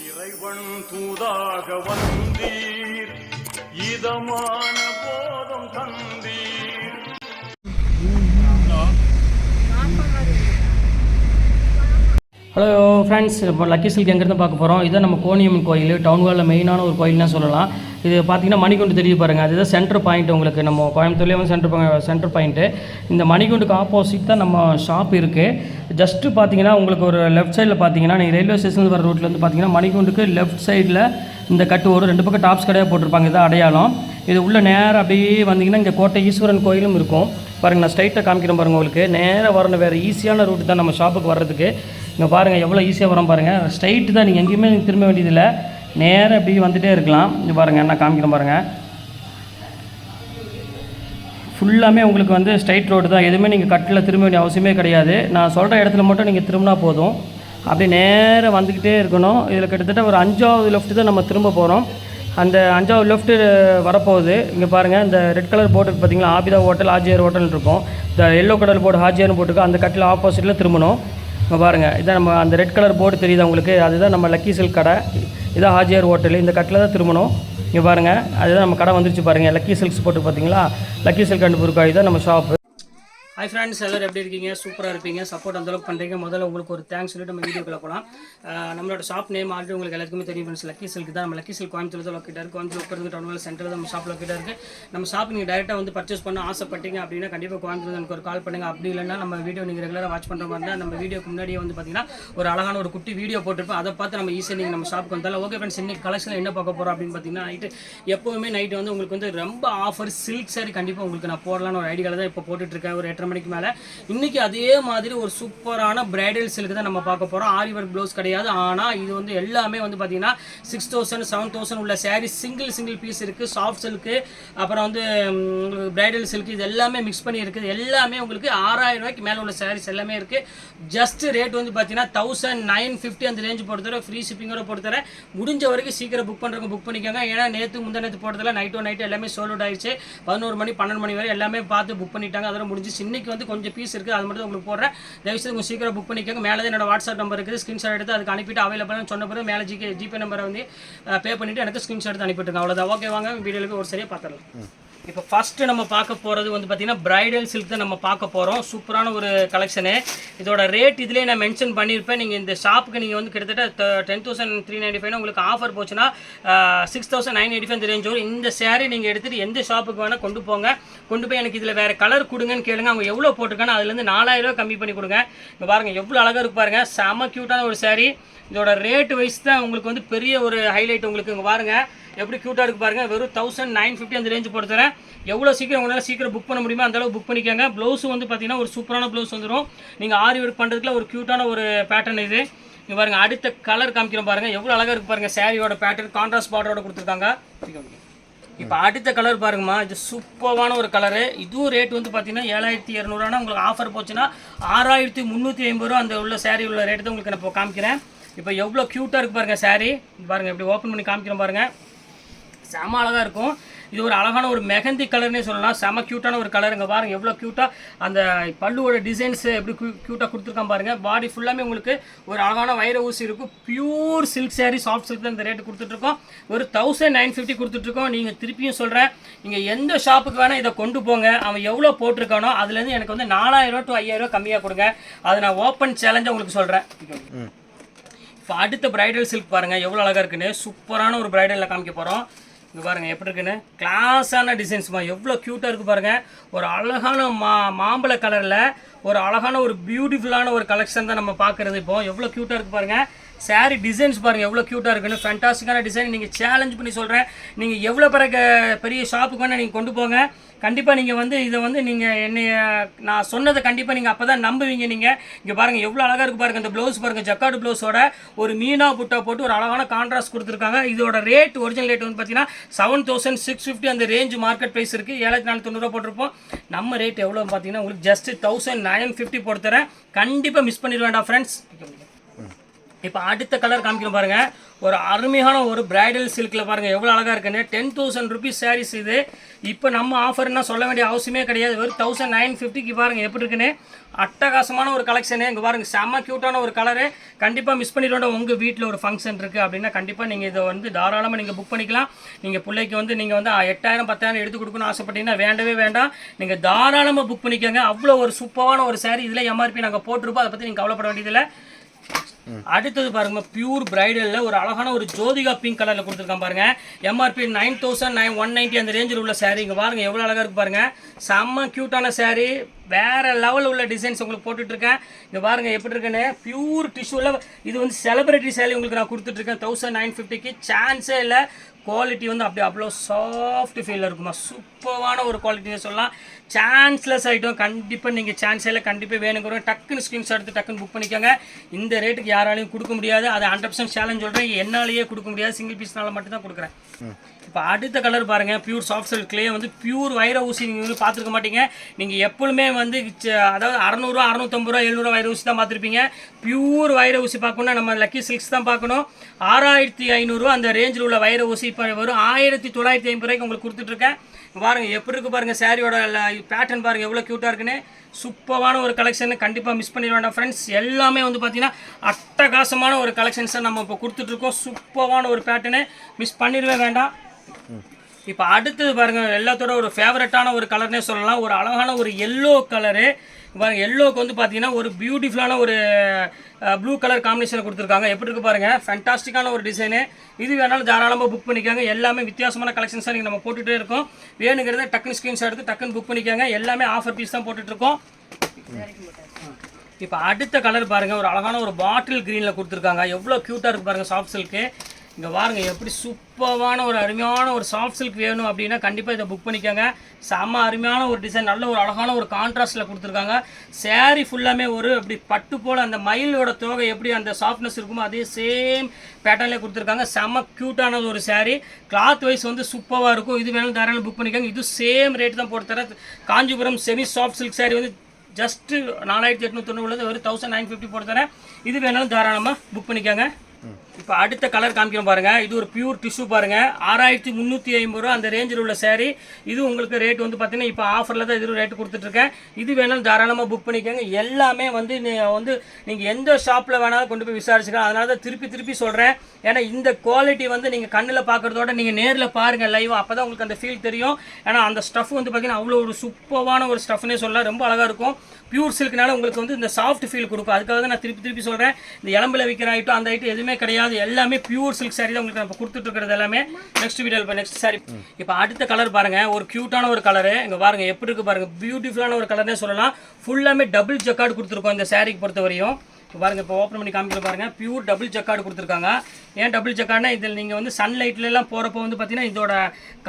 இறைவன் தூதாக வந்தீர், இதமான போதம் தந்தீர். ஹலோ ஃப்ரெண்ட்ஸ், இப்போ லக்கி சில்க் எங்கேருந்து பார்க்க போகிறோம். இதுதான் நம்ம கோணியம்மன் கோயில், டவுன் ஹாலில் மெயினான ஒரு கோயில்னு சொல்லலாம். இது பார்த்திங்கன்னா மணிகுண்டு தெரியுது பாருங்கள், அதுதான் சென்டர் பாயிண்ட். உங்களுக்கு நம்ம கோயம்புத்தூர்லேயே வந்து சென்டர் பாயிண்ட்டு. இந்த மணிகுண்டுக்கு ஆப்போசிட் தான் நம்ம ஷாப் இருக்குது. ஜஸ்ட்டு பார்த்தீங்கன்னா உங்களுக்கு ஒரு லெஃப்ட் சைடில் பார்த்தீங்கன்னா நீங்கள் ரயில்வே ஸ்டேஷனில் வர ரூட்டில் வந்து பார்த்தீங்கன்னா மணிகுண்டுக்கு லெஃப்ட் சைடில் இந்த கட்டு ஒரு 2 பக்கம் டாப்ஸ் கடையாக போட்டிருப்பாங்க. இதுதான் அடையாளம். இது உள்ள நேராக அப்படியே வந்தீங்கன்னா இங்கே கோட்டை ஈஸ்வரன் கோயிலும் இருக்கும் பாருங்கள். நான் ஸ்ட்ரைட்டாக காமிக்கிறேன் பாருங்கள். உங்களுக்கு நேராக வரணும், வேறு ஈஸியான ரூட்டு தான் நம்ம ஷாப்புக்கு வர்றதுக்கு. இங்கே பாருங்கள் எவ்வளோ ஈஸியாக வரோம் பாருங்கள். ஸ்ட்ரைட்டு தான், நீங்கள் எங்கேயுமே திரும்ப வேண்டியதில்லை, நேராக இப்படி வந்துகிட்டே இருக்கலாம். இங்கே பாருங்கள், என்ன காமிக்கிறேன் பாருங்கள். ஃபுல்லாமே உங்களுக்கு வந்து ஸ்ட்ரைட் ரோடு தான், எதுவுமே நீங்கள் கட்டில் திரும்ப வேண்டிய அவசியமே கிடையாது. நான் சொல்கிற இடத்துல மட்டும் நீங்கள் திரும்பினா போதும். அப்படியே நேராக வந்துக்கிட்டே இருக்கணும். இதில் கிட்டத்தட்ட ஒரு 5வது லெஃப்ட்டு தான் நம்ம திரும்ப போகிறோம். அந்த 5வது லெஃப்ட்டு வரப்போகுது. இங்கே பாருங்கள், இந்த ரெட் கலர் போர்டு பார்த்தீங்களா, ஆபிதா ஹோட்டல், ஆஜியர் ஹோட்டல் இருக்கும். இந்த எல்லோ கலர் போர்டு ஹாஜியர்னு போட்டுருக்கோம். அந்த கட்டில் ஆப்போசிட்டில் திரும்பணும். இங்கே பாருங்கள், இதான் நம்ம அந்த ரெட் கலர் போர்டு தெரியுது உங்களுக்கு, அதுதான் நம்ம லக்கி சில்க் கடை. இதான் ஹாஜியர் ஹோட்டல். இந்த கட்டில் தான் திரும்பணும். இங்கே பாருங்கள், அதுதான் நம்ம கடை வந்துருச்சு பாருங்கள். லக்கி சில்க்ஸ் போட்டு பார்த்தீங்களா, லக்கி சில்க் அண்ட் புர்கா, இதுதான் நம்ம ஷாப்பு. ஹாய் ஃப்ரெண்ட்ஸ், எல்லோரும் எப்படி இருக்கீங்க? சூப்பராக இருப்பீங்க. சப்போர்ட் அந்தளவுக்கு பண்ணுறீங்க. முதல்ல உங்களுக்கு ஒரு தேங்க்ஸ் சொல்லிட்டு நம்ம வீடியோக்குள்ள போகலாம். நம்மளோட ஷாப் நேம் ஆல்ரெடி உங்களுக்கு எல்லாத்துக்குமே தெரியும் ஃப்ரெண்ட்ஸ், லக்கி சில்க் தான். நம்ம லக்கி சில்க் கோயம்புத்தூர் தான் லொக்கேட்டாக இருக்குது. கோயம்புத்தூர் டவுன் சென்டரில் நம்ம ஷாப் லொக்கேட்டாக இருக்குது. நம்ம ஷாப் நீங்கள் டேரெக்டாக வந்து பர்ச்சேஸ் பண்ண ஆசைப்பட்டீங்க அப்படின்னா கண்டிப்பாக கோயம்புத்தூர் எனக்கு ஒரு கால் பண்ணுங்கள். அப்படி இல்லைன்னா நம்ம வீடியோ நீங்கள் ரெகுலராக வாட்ச் பண்ணுற மாதிரி தான் நம்ம வீடியோக்கு முன்னாடியே வந்து பார்த்தீங்கன்னா ஒரு அழகான ஒரு குட்டி வீடியோ போட்டிருப்போம். அதை பார்த்து நம்ம ஈஸியாக நீங்கள் நம்ம ஷாப்புக்கு வந்தாலும் ஓகே ஃப்ரெண்ட்ஸ். இன்னைக்கு கலெக்ஷனில் என்ன பார்க்க போகிறோம் அப்படின்னு பார்த்தீங்கன்னா, எப்போவுமே நைட்டு வந்து உங்களுக்கு வந்து ரொம்ப ஆஃபர் சில்க் சாரி கண்டிப்பாக உங்களுக்கு நான் போடலான்னு ஒரு ஐடியாவில் தான் இப்போ போட்டுட்ருக்கேன். ஒரு 8:30 மணிக்கு மேலே இன்றைக்கி அதே மாதிரி ஒரு சூப்பரான பிரைடல் சில்க் தான் நம்ம பார்க்க போகிறோம். ஆரி ஒர்க் ப்ளவுஸ் கிடையாது. ஆனால் இது வந்து எல்லாமே வந்து பார்த்தீங்கன்னா 6000 7000 உள்ள சாரீ சிங்கிள் பீஸ் இருக்குது. சாஃப்ட் சில்க்கு, அப்புறம் வந்து உங்களுக்கு பிரைடல் சில்க், இது எல்லாமே மிக்ஸ் பண்ணி இருக்குது. எல்லாமே உங்களுக்கு 6000 ரூபாய்க்கு மேலே உள்ள சாரீஸ் எல்லாமே இருக்குது. ஜஸ்ட் ரேட் வந்து பார்த்தீங்கன்னா 1950 அந்த ரேஞ்சு போட்டுத்தர, ஃப்ரீ ஷிப்பிங்கோட போட்டுத்தர. முடிஞ்ச வரைக்கும் சீக்கிரம் புக் பண்ணுறவங்க புக் பண்ணிக்கோங்க. ஏன்னா முந்தா நேற்று போட்டதில் நைட்டு எல்லாமே சோல்ட் அவுட் ஆயிடுச்சு. 11 மணி 12 மணி வரை எல்லாமே பார்த்து புக் பண்ணிட்டாங்க. அதோட முடிஞ்சிச்சு. இன்னைக்கு வந்து கொஞ்சம் பீஸ் இருக்குது, அது மட்டும் உங்களுக்கு போடுறேன். தயவுசெய்து உங்கள் சீக்கிரம் புக் பண்ணிக்கோங்க. மேலே என்னோட வாட்ஸ்அப் நம்பர் இருக்குது, ஸ்க்ரீன்ஷாட் எடுத்து அதுக்கு அனுப்பிட்டு அவைலபிள்னு சொன்ன பிறகு மேலே ஜிபே நம்பரை வந்து பே பண்ணிவிட்டு எனக்கு ஸ்க்ரீன்ஷாட் எடுத்து அனுப்பிட்டுருங்க. அவ்வளோதான். ஓகே, வாங்க வீடியோக்கு ஒரு சரியாக பார்த்துடலாம். இப்போ ஃபஸ்ட்டு நம்ம பார்க்க போகிறது வந்து பார்த்திங்கன்னா பிரைடல் சில்க் தான் நம்ம பார்க்க போகிறோம். சூப்பரான ஒரு கலெக்ஷனு. இதோட ரேட் இதிலே நான் மென்ஷன் பண்ணியிருப்பேன். நீங்கள் இந்த ஷாப்புக்கு நீங்கள் வந்து கிட்டத்தட்ட 10,395 உங்களுக்கு ஆஃபர் போச்சுன்னா 6,985 இந்த ரேஞ்ச் வரும். இந்த சேரீ நீங்கள் எடுத்துகிட்டு எந்த ஷாப்புக்கு வேணால் கொண்டு போய் எனக்கு இதில் வேறு கலர் கொடுங்கன்னு கேளுங்க. அவங்க எவ்வளோ போட்டிருக்காங்க அதுலேருந்து 4000 ரூபா கம்மி பண்ணி கொடுங்க. இப்போ பாருங்கள் எவ்வளோ அழகாக இருக்கு பாருங்கள். செம்ம க்யூட்டான ஒரு சேரீ. இதோட ரேட் வைஸ் தான் உங்களுக்கு வந்து பெரிய ஒரு ஹைலைட். உங்களுக்கு இங்கே பாருங்கள் எப்படி க்யூட்டாக இருக்குது பாருங்கள். வெறும் 1950 அந்த ரேஞ்சு போட்டு தரேன். எவ்வளோ சீக்கிரம் உங்களால் சீக்கிரம் புக் பண்ண முடியுமோ அந்தளவு புக் பண்ணிக்கோங்க. ப்ளவுஸு வந்து பார்த்தீங்கன்னா ஒரு சூப்பரான ப்ளவுஸ் வந்துடும். நீங்கள் ஆரி ஒர்க் பண்ணுறதுக்குள்ள ஒரு க்யூட்டான ஒரு பேட்டர்ன் இது. இங்கே பாருங்கள், அடுத்த கலர் காமிக்கிறோம் பாருங்கள். எவ்வளோ அழகாக இருக்குது பாருங்கள். சாரியோட பேட்டர்ன் கான்ட்ராஸ்ட் பார்டரோட கொடுத்துருக்காங்க. இப்போ அடுத்த கலர் பாருங்கம்மா, இது சூப்பரான ஒரு கலரு. இதுவும் ரேட் வந்து பார்த்தீங்கன்னா 7200. உங்களுக்கு ஆஃபர் போச்சுன்னா 6350 ரூபா அந்த உள்ள சாரீ உள்ள ரேட்டு தான் உங்களுக்கு நான் இப்போ காமிக்கிறேன். இப்போ எவ்வளோ க்யூட்டாக இருக்குது பாருங்கள் சாரீ. பாருங்கள் எப்படி ஓப்பன் பண்ணி காமிக்கிறோம் பாருங்கள். செம அழகாக இருக்கும். இது ஒரு அழகான ஒரு மெஹந்தி கலர்னே சொல்லலாம். செம க்யூட்டான ஒரு கலருங்க. பாருங்கள் எவ்வளோ க்யூட்டாக அந்த பல்லுவோட டிசைன்ஸ் எப்படி க்யூட்டாக கொடுத்துருக்கான் பாருங்கள். பாடி ஃபுல்லாமே உங்களுக்கு ஒரு அழகான வைர ஊசி இருக்கும். Pure silk sari, soft silk தான் இந்த ரேட்டு கொடுத்துட்ருக்கோம். ஒரு 1950 கொடுத்துட்ருக்கோம். நீங்கள் திருப்பியும் சொல்கிறேன், நீங்கள் எந்த ஷாப்புக்கு வேணால் இதை கொண்டு போங்க. அவன் எவ்வளோ போட்டிருக்கானோ அதுலேருந்து எனக்கு வந்து 4000 to 5000 கம்மியாக கொடுங்க. அதை நான் ஓப்பன் சேலஞ்சாக உங்களுக்கு சொல்கிறேன். இப்போ அடுத்த பிரைடல் சில்க் பாருங்கள் எவ்வளோ அழகாக இருக்குன்னு. சூப்பரான ஒரு பிரைடலில் காமிக்க போகிறோம். இங்கே பாருங்கள் எப்படி இருக்குன்னு. கிளாஸான டிசைன்ஸ்மா, எவ்வளோ க்யூட்டாக இருக்குது பாருங்கள். ஒரு அழகான மாம்பழ கலரில் ஒரு அழகான ஒரு பியூட்டிஃபுல்லான ஒரு கலெக்ஷன் தான் நம்ம பார்க்குறது. இப்போ எவ்வளோ க்யூட்டாக இருக்குது பாருங்கள். சாரீ டிசைன்ஸ் பாருங்கள் எவ்வளோ க்யூட்டாக இருக்குன்னு. ஃபேண்டாஸ்டிக்கான டிசைன். நீங்கள் சேலஞ்ச் பண்ணி சொல்கிறேன், நீங்கள் எவ்வளோ பெரிய ஷாப்புக்கு வேணால் நீங்கள் கொண்டு போங்க. கண்டிப்பாக நீங்கள் வந்து இதை வந்து நீங்கள் நான் சொன்னதை கண்டிப்பாக நீங்கள் அப்போ தான் நம்புவீங்க. நீங்கள் இங்கே பாருங்கள் எவ்வளோ அழகாக இருக்குது பாருங்கள். இந்த ப்ளவுஸ் பாருங்கள், ஜக்கார்டு ப்ளவுஸோட ஒரு மீனா புட்டா போட்டு ஒரு அழகான கான்ட்ராஸ்ட் கொடுத்துருக்காங்க. இதோட ரேட் ஒரிஜினல் ரேட் வந்து பார்த்தீங்கன்னா 7650 அந்த ரேஞ்ச் மார்க்கெட் ப்ரைஸ் இருக்குது. 7490 போட்டிருப்போம். நம்ம ரேட் எவ்வளோ பார்த்தீங்கன்னா உங்களுக்கு ஜஸ்ட் 1950 போட்டு தரேன். கண்டிப்பாக மிஸ் பண்ணிட வேண்டாம் ஃப்ரெண்ட்ஸ். இப்போ அடுத்த கலர் காமிக்கிறோம் பாருங்கள். ஒரு அருமையான ஒரு பிரைடல் சில்கில் பாருங்கள் எவ்வளோ அழகாக இருக்குன்னு. 10,000 ருபீஸ் சாரீஸ் இது. இப்போ நம்ம ஆஃபர்னா சொல்ல வேண்டிய அவசியமே கிடையாது. வெறும் 1950க்கு பாருங்கள் எப்படி இருக்குன்னு. அட்டகாசமான ஒரு கலெக்ஷனு. இங்கே பாருங்கள் செம்ம க்யூட்டான ஒரு கலரு. கண்டிப்பாக மிஸ் பண்ணிடுவோம். உங்கள் வீட்டில் ஒரு ஃபங்க்ஷன் இருக்குது அப்படின்னா கண்டிப்பாக நீங்கள் இதை வந்து தாராளமாக நீங்கள் புக் பண்ணிக்கலாம். நீங்கள் பிள்ளைக்கு வந்து நீங்கள் வந்து 8,000 10,000 எடுத்து கொடுக்கணும்னு ஆசைப்பட்டீங்கன்னா வேண்டவே வேண்டாம். நீங்கள் தாராளமாக புக் பண்ணிக்கோங்க. அவ்வளோ ஒரு சூப்பரான ஒரு சாரீ. இதில் எம்ஆர்பி நாங்கள் போட்டிருப்போம். அதை பற்றி நீங்கள் கவலைப்பட வேண்டியதில்லை. அடுத்தது பாருங்க பியூர் பிரைடலில் ஒரு அழகான ஒரு ஜோதிகா பிங்க் கலரில் கொடுத்துருக்கான் பாருங்க. எம்ஆர்பி 9,190 அந்த ரேஞ்சில் உள்ள சாரீ. இங்கே பாருங்க எவ்வளோ அழகாக இருக்கு பாருங்க. செம்ம க்யூட்டான சாரீ. வேற லெவலில் உள்ள டிசைன்ஸ் உங்களுக்கு போட்டுட்ருக்கேன். இங்கே பாருங்க எப்படி இருக்குன்னு. பியூர் டிஷ்யூவில் இது வந்து செலிபிரிட்டி சேரீ உங்களுக்கு நான் கொடுத்துட்ருக்கேன் 1950க்கு. சான்ஸே இல்லை. குவாலிட்டி வந்து அப்படியே அவ்வளோ சாஃப்ட் ஃபீலில் இருக்குமா. சூப்பரான ஒரு குவாலிட்டின்னு சொல்லலாம். Chanceless item. கண்டிப்பாக நீங்கள் சான்ஸில் கண்டிப்பாக வேணுங்கிறோம். டக்குன்னு ஸ்க்ரீன்ஷாட் எடுத்து டக்குன்னு புக் பண்ணிக்கோங்க. இந்த ரேட்டுக்கு யாராலையும் கொடுக்க முடியாது. அது 100% சேலஞ்ச் சொல்கிறேன். என்னாலேயே கொடுக்க முடியாது. சிங்கிள் பீஸ்னால மட்டும்தான் கொடுக்குறேன். இப்போ அடுத்த கலர் பாருங்கள். பியூர் சாஃப்ட் சில்க்லேயே வந்து பியூர் வைர ஊசி நீங்கள் வந்து பார்த்துருக்க மாட்டீங்க. நீங்கள் எப்பொழுதுமே வந்து அதாவது 600 650 700 வைர ஊசி தான் பார்த்துருப்பீங்க. பியூர் வைர ஊசி பார்க்கணுன்னா நம்ம லக்கி சில்க்ஸ் தான் பார்க்கணும். 6,500 அந்த ரேஞ்சில் உள்ள வைர ஊசி இப்போ வரும் 1,950 ரூபாய்க்கு உங்களுக்கு கொடுத்துட்ருக்கேன். பாருங்கள் எப்படி இருக்குது பாருங்கள். சாரியோட பேட்டர்ன் பாருங்கள் எவ்வளோ க்யூட்டாக இருக்குன்னு. சூப்பரான ஒரு கலெக்ஷன். கண்டிப்பாக மிஸ் பண்ணிட வேண்டாம் ஃப்ரெண்ட்ஸ். எல்லாமே வந்து பார்த்தீங்கன்னா அட்டகாசமான ஒரு கலெக்ஷன்ஸை நம்ம இப்போ கொடுத்துட்ருக்கோம். சூப்பரான ஒரு பேட்டர்னு. மிஸ் பண்ணிடவே வேண்டாம். இப்போ அடுத்தது பாருங்கள் எல்லாத்தோட ஒரு ஃபேவரட்டான ஒரு கலர்னே சொல்லலாம். ஒரு அழகான ஒரு எல்லோ கலரு. பாருங்கள் எல்லோக்கு வந்து பார்த்தீங்கன்னா ஒரு பியூட்டிஃபுல்லான ஒரு ப்ளூ கலர் காம்பினேஷன் கொடுத்துருக்காங்க. எப்படி இருக்குது பாருங்கள். ஃபேண்டாஸ்டிக்கான ஒரு டிசைனு. இது வேணாலும் தாராளமாக புக் பண்ணிக்காங்க. எல்லாமே வித்தியாசமான கலெக்ஷன்ஸாக நீங்கள் நம்ம போட்டுகிட்டே இருக்கோம். வேணுங்கிறத டக்குன்னு ஸ்க்ரீன்ஷாட் எடுத்து டக்குன்னு புக் பண்ணிக்காங்க. எல்லாமே ஆஃபர் பீஸ் தான் போட்டுட்ருக்கோம். இப்போ அடுத்த கலர் பாருங்கள். ஒரு அழகான ஒரு பாட்டில் க்ரீனில் கொடுத்துருக்காங்க. எவ்வளோ க்யூட்டாக இருக்குது பாருங்கள் சாஃப்ட் சில்க்கு. இங்கே பாருங்கள் எப்படி சூப்பரான ஒரு அருமையான ஒரு சாஃப்ட் சில்க் வேணும் அப்படின்னா கண்டிப்பாக இதை புக் பண்ணிக்கோங்க. செம்ம அருமையான ஒரு டிசைன். நல்ல ஒரு அழகான ஒரு கான்ட்ராஸ்ட்டில் கொடுத்துருக்காங்க. சாரீ ஃபுல்லாமே ஒரு அப்படி பட்டு போல் அந்த மயிலோட தோகை எப்படி அந்த சாஃப்ட்னஸ் இருக்குமோ அதே சேம் பேட்டர்னில் கொடுத்துருக்காங்க. செம்ம க்யூட்டானது ஒரு சாரீ. கிளாத் வைஸ் வந்து சூப்பராக இருக்கும். இது வேணும் தாராளம் புக் பண்ணிக்கோங்க. இது சேம் ரேட் தான் போட்டு தரேன். Kanchipuram semi soft silk sari வந்து ஜஸ்ட்டு 4,890 உள்ளது ஒரு 1,950 போட்டு தரேன். இது வேணாலும் தாராளமாக புக் பண்ணிக்கோங்க. இப்போ அடுத்த கலர் காமிக்கிறோம் பாருங்கள். இது ஒரு பியூர் டிஷ்யூ பாருங்கள். 6,350 ரூபா அந்த ரேஞ்சில் உள்ள சாரீ. இது உங்களுக்கு ரேட் வந்து பார்த்தீங்கன்னா இப்போ ஆஃபரில் தான் இது ரேட்டு கொடுத்துட்ருக்கேன். இது வேணாலும் தாராளமாக புக் பண்ணிக்கோங்க. எல்லாமே வந்து நீங்கள் எந்த ஷாப்பில் வேணாலும் கொண்டு போய் விசாரிச்சுக்கலாம். அதனால தான் திருப்பி சொல்கிறேன். ஏன்னா இந்த குவாலிட்டி வந்து நீங்கள் கண்ணில் பார்க்குறதோட நீங்கள் நேரில் பாருங்கள் லைவாக. அப்போ தான் உங்களுக்கு அந்த ஃபீல் தெரியும். ஏன்னா அந்த ஸ்டஃப் வந்து பார்த்தீங்கன்னா அவ்வளோ ஒரு சூப்பரான ஒரு ஸ்டஃப்னே சொல்லலாம். ரொம்ப அழகாக இருக்கும். பியூர் சில்க்னால உங்களுக்கு வந்து இந்த சாஃப்ட் ஃபீல் கொடுக்கும். அதுக்காக தான் நான் திருப்பி சொல்கிறேன். இந்த இளம்பில் விற்கிற ஐட்டம் அந்த ஐட்டம் எதுவுமே கிடையாது. எல்லாமே பியூர் சில்க் சாரீ தான் உங்களுக்கு நம்ம கொடுத்துட்டு இருக்கிறது எல்லாமே. நெக்ஸ்ட் வீடியோவில் நெக்ஸ்ட் சாரி. இப்போ அடுத்த கலர் பாருங்கள். ஒரு க்யூட்டான ஒரு கலரு. இங்கே பாருங்கள் எப்படி இருக்குது பாருங்கள். பியூட்டிஃபுல்லான ஒரு கலர்னே சொல்லலாம். ஃபுல்லாமே டபுள் ஜக்கார்டு கொடுத்துருக்கோம் இந்த சாரீக்கு பொறுத்த வரையும். இப்போ பாருங்கள் இப்போ ஓப்பன் பண்ணி காமிக்கிற பாருங்கள். பியூர் டபுள் ஜக்கார்டு கொடுத்துருக்காங்க. ஏன் டபுள் ஜக்கார்டுனா இதில் நீங்கள் வந்து சன்லைட்லாம் போகிறப்போ வந்து பார்த்தீங்கன்னா இதோட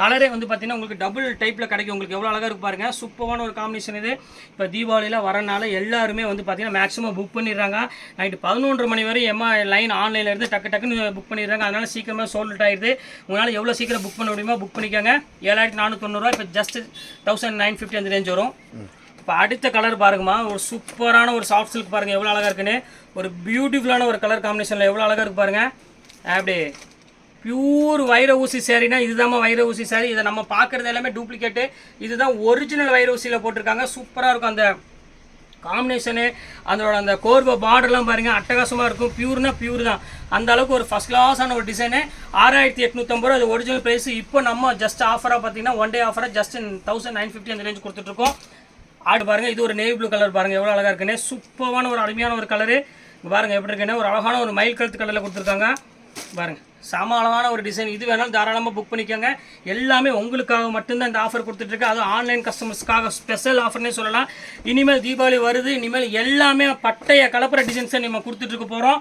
கலரே வந்து பார்த்தீங்கன்னா உங்களுக்கு டபுள் டைப்பில் கிடைக்கும். உங்களுக்கு எவ்வளோ அழகாக இருக்கு பாருங்கள். சூப்பரான ஒரு காம்பினேஷன் இது. இப்போ தீபாவளியில் வரனால எல்லாருமே வந்து பார்த்தீங்கன்னா மேக்ஸிமம் புக் பண்ணிடுறாங்க. நைட்டு 11:30 மணி வரை லைன் ஆன்லைனில் இருந்து டக்குன்னு புக் பண்ணிடுறாங்க. அதனால் சீக்கிரமாக சோல்ட் அவுட் ஆயிடுது. உங்களால் எவ்வளோ சீக்கிரம் புக் பண்ண முடியுமோ புக் பண்ணிக்கோங்க. 7,490 ரூபா. இப்போ ஜஸ்ட் 1,950 அந்த ரேஞ்ச் வரும். இப்போ அடுத்த கலர் பாருங்கம்மா. ஒரு சூப்பரான ஒரு சாஃப்ட் சில்க் பாருங்கள் எவ்வளோ அழகாக இருக்குன்னு. ஒரு பியூட்டிஃபுல்லான ஒரு கலர் காம்பினேஷனில் எவ்வளோ அழகாக இருக்குது பாருங்கள். அப்படி பியூர் வைர ஊசி சாரீனா இதுதான் வைர ஊசி சாரீ. இதை நம்ம பார்க்குறது எல்லாமே டூப்ளிகேட்டு. இதுதான் ஒரிஜினல் வைர ஊசியில் போட்டிருக்காங்க. சூப்பராக இருக்கும் அந்த காம்பினேஷனு. அதோட அந்த கோர்வை பார்டர்லாம் பாருங்கள் அட்டகாசமாக இருக்கும். பியூர்னா பியூர் தான். அந்த அளவுக்கு ஒரு ஃபஸ்ட் கிளாஸான ஒரு டிசைனு. 6,850 ரூபா அது ஒரிஜினல் ப்ரைஸ். இப்போ நம்ம ஜஸ்ட் ஆஃபராக பார்த்தீங்கன்னா ஒன் டே ஆஃபராக ஜஸ்ட் 1,950 அந்த ரேஞ்ச் கொடுத்துட்ருக்கோம். ஆடு பாருங்கள். இது ஒரு நேவி ப்ளூ கலர் பாருங்கள் எவ்வளோ அழகாக இருக்குன்னு. சூப்பரான ஒரு அருமையான ஒரு கலரு. பாருங்கள் எப்படி இருக்குன்னு. ஒரு அழகான ஒரு மயில் கழுத்து கலரில் கொடுத்துருக்காங்க பாருங்கள். செம அழகான ஒரு டிசைன். இது வேணாலும் தாராளமாக புக் பண்ணிக்கோங்க. எல்லாமே உங்களுக்காக மட்டும்தான் இந்த ஆஃபர் கொடுத்துட்ருக்கு. அதுவும் ஆன்லைன் கஸ்டமர்ஸ்க்காக ஸ்பெஷல் ஆஃபர்னே சொல்லலாம். இனிமேல் தீபாவளி வருது. இனிமேல் எல்லாமே பட்டைய கலப்புற டிசைன்ஸை நம்ம கொடுத்துட்ருக்க போகிறோம்.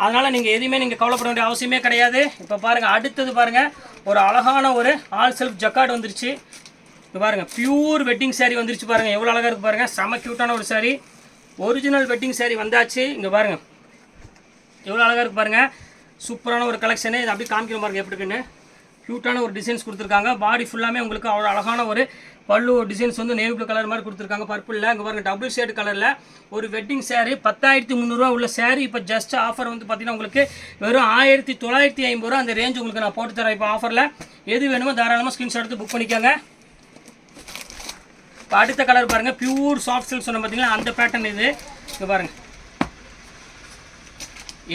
அதனால் நீங்கள் எதுவுமே நீங்கள் கவலைப்பட வேண்டிய அவசியமே கிடையாது. இப்போ பாருங்கள் அடுத்தது பாருங்கள். ஒரு அழகான ஒரு ஆல் செல்ஃப் ஜக்கார்டு வந்துருச்சு. இப்போ பாருங்கள் பியூர் வெட்டிங் சாரீ வந்துருச்சு பாருங்கள். எவ்வளோ அழகாக இருக்குது பாருங்கள். செம க்யூட்டான ஒரு சாரீ. ஒரிஜினல் வெட்டிங் சாரீ வந்தாச்சு. இங்கே பாருங்கள் எவ்வளோ அழகாக இருக்குது பாருங்கள். சூப்பரான ஒரு கலெக்ஷனு. இது அப்படியே காமிக்கிற பாருங்கள் எப்படி இருக்குன்னு. க்யூட்டான ஒரு டிசைன்ஸ் கொடுத்துருக்காங்க. பாடி ஃபுல்லாமே உங்களுக்கு அவ்வளோ அழகான ஒரு பல்லு டிசைன்ஸ் வந்து நேவி ப்ளூ கலர் மாதிரி கொடுத்துருக்காங்க. பர்பிளில் இங்கே பாருங்கள் டபுள் ஷேட் கலரில் ஒரு வெட்டிங் saree 10,300 உள்ள saree இப்போ ஜஸ்ட் ஆஃபர் வந்து பார்த்தீங்கன்னா உங்களுக்கு வெறும் 1950 ரூபா அந்த ரேஞ்ச் உங்களுக்கு நான் போட்டு தரேன். இப்போ ஆஃபரில் எது வேணுமோ தாராளமாக ஸ்க்ரீன்ஷாட் எடுத்து புக் பண்ணிக்கோங்க. இப்போ அடுத்த கலர் பாருங்கள், பியூர் சாஃப்ட் சில்க் சொன்ன பார்த்தீங்கன்னா அந்த பேட்டர்ன் இது. இங்கே பாருங்கள்,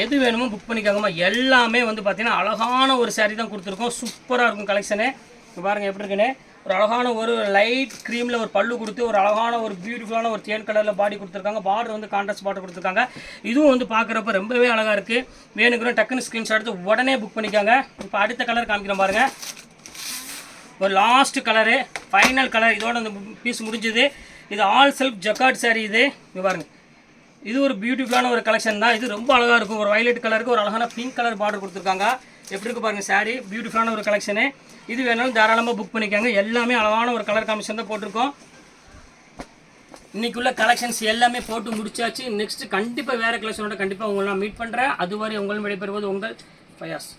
எது வேணுமோ புக் பண்ணிக்கோங்கம்மா. எல்லாமே வந்து பார்த்தீங்கன்னா அழகான ஒரு saree தான் கொடுத்துருக்கோம். சூப்பராக இருக்கும் கலெக்ஷனு. இப்போ பாருங்கள் எப்படி இருக்குன்னு. ஒரு அழகான ஒரு லைட் க்ரீமில் ஒரு பல்லு கொடுத்து ஒரு அழகான ஒரு பியூட்டிஃபுல்லான ஒரு தேன் கலரில் பாடி கொடுத்துருக்காங்க. பார்டர் வந்து கான்ட்ராஸ்ட் பார்டர் கொடுத்துருக்காங்க. இதுவும் வந்து பார்க்குறப்ப ரொம்பவே அழகாக இருக்குது. வேணுங்கிற டக்குன்னு ஸ்க்ரீன்ஷாட் எடுத்து உடனே புக் பண்ணிக்கோங்க. இப்போ அடுத்த கலர் காமிக்கிறேன் பாருங்கள். ஒரு லாஸ்ட் கலரு, ஃபைனல் கலர். இதோட அந்த பீஸ் முடிஞ்சுது. இது ஆல் செல்ஃப் ஜக்கார்ட் saree இது. இங்கே பாருங்கள், இது ஒரு பியூட்டிஃபுல்லான ஒரு கலெக்ஷன் தான். இது ரொம்ப அழகாக இருக்கும். ஒரு வயலட் கலருக்கு ஒரு அழகான பிங்க் கலர் பார்டர் கொடுத்துருக்காங்க. எப்படி இருக்கு பாருங்கள் saree. பியூட்டிஃபுல்லான ஒரு கலெக்ஷனு. இது வேணாலும் தாராளமாக புக் பண்ணிக்கோங்க. எல்லாமே அழகான ஒரு கலர் காம்பினேஷன் தான் போட்டிருக்கோம். இன்றைக்குள்ள கலெக்ஷன்ஸ் எல்லாமே போட்டு முடிச்சாச்சு. நெக்ஸ்ட் கண்டிப்பாக வேறு கலெக்ஷனோட கண்டிப்பாக உங்களை நான் மீட் பண்ணுறேன். அதுவரை உங்களும் விடைபெறுவது உங்கள் ஃபயாஸ்.